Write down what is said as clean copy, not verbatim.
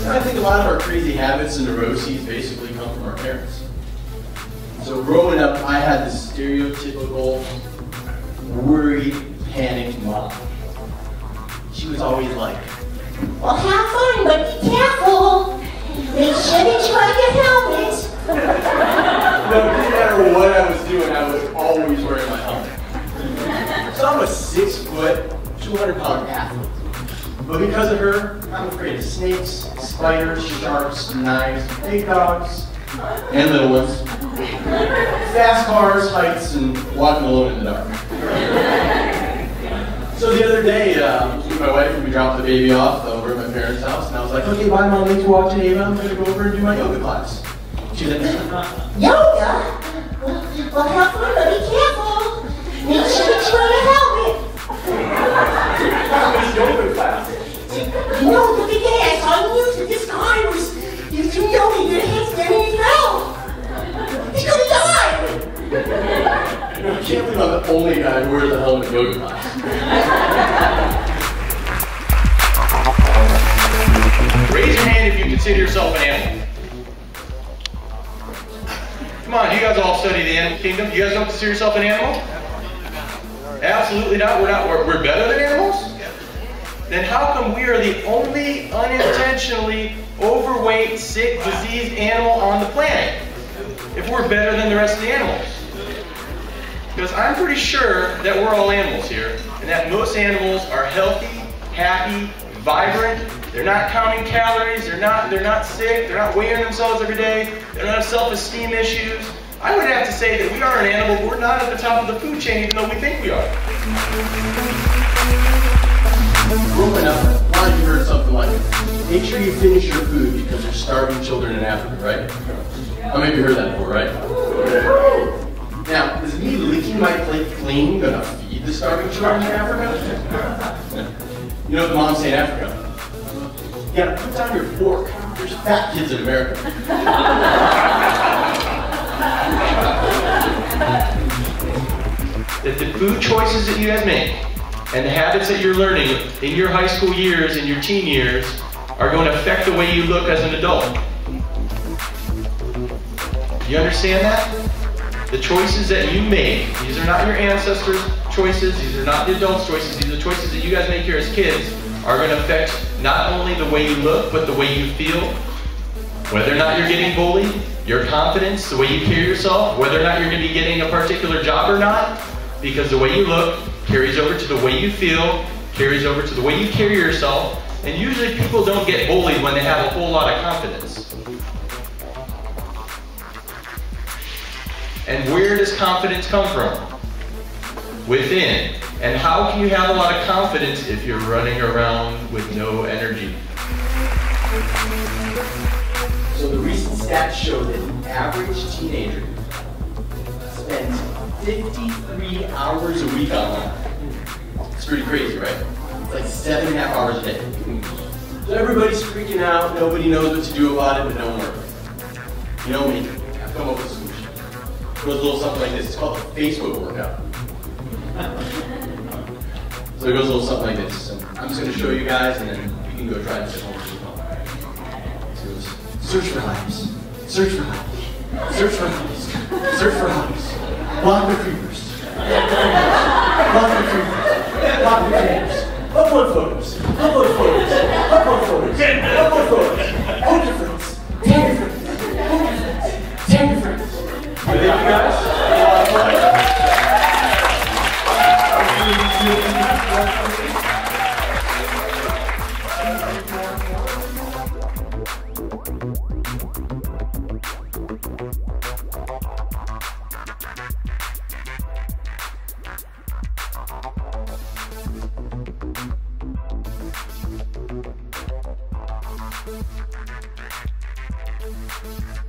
I think a lot of our crazy habits and neuroses basically come from our parents. So growing up, I had this stereotypical worried, panicked mom. She was always like, well, have fun, but be careful. Make sure that you have your helmet. No, it didn't matter what I was doing, I was always wearing my helmet. So I'm a 6 foot, 200-pound athlete. But because of her, I'm afraid of snakes, spiders, sharks, knives, big dogs, and little ones. Fast cars, heights, and walking alone in the dark. So the other day, me and my wife, we dropped the baby off over at my parents' house, and I was like, okay, bye Mom, thanks for watching Ava, I'm going to go over and do my yoga class. She's like, yoga? Well, have fun, but be careful. Make sure that you wear your helmet. Yoga class. You know, the other day I saw news that this guy was doing yoga and your head's getting his mouth. He could have died. I can't believe I'm the only guy who wears a helmet in yoga class. Raise your hand if you consider yourself an animal. Come on, you guys all study the animal kingdom. You guys don't consider yourself an animal? Absolutely not. We're better than animals? Then how come we are the only unintentionally overweight, sick, diseased animal on the planet if we're better than the rest of the animals? Because I'm pretty sure that we're all animals here, and that most animals are healthy, happy, vibrant. They're not counting calories, they're not sick, they're not weighing themselves every day, they don't have self-esteem issues. I would have to say that we are an animal, but we're not at the top of the food chain even though we think we are. Growing up, a lot of you heard something like, make sure you finish your food because there's starving children in Africa, right? How many of you heard that before, right? Now, is me licking my plate clean gonna feed the starving children in Africa? You know what the moms say in Africa? You gotta put down your fork. There's fat kids in America. That the food choices that you guys make and the habits that you're learning in your high school years and your teen years are going to affect the way you look as an adult. You understand that? The choices that you make, these are not your ancestors' choices, these are not the adults' choices, these are the choices that you guys make here as kids, are going to affect not only the way you look, but the way you feel, whether or not you're getting bullied, your confidence, the way you carry yourself, whether or not you're going to be getting a particular job or not, because the way you look carries over to the way you feel, carries over to the way you carry yourself, and usually people don't get bullied when they have a whole lot of confidence. And where does confidence come from? Within. And how can you have a lot of confidence if you're running around with no energy? So the recent stats show that an average teenager spends 53 hours a week online. It's pretty crazy, right? It's like 7.5 hours a day. So everybody's freaking out, nobody knows what to do about it, but don't worry. You know me, I've come up with a solution. It goes a little something like this. It's called the Facebook workout. So it goes a little something like this. So I'm just going to show you guys, and then you can go try this at home as well. So it goes, search for hobbies. Search for hobbies. Search for hobbies. Search for hobbies. Block the creepers. Block the creepers. Block the creepers. Upload photos. Upload photos. Upload photos. Upload photos. Hold your friends. Tag your friends. Hold your friends. Tag your friends. Thank you guys. Thank you.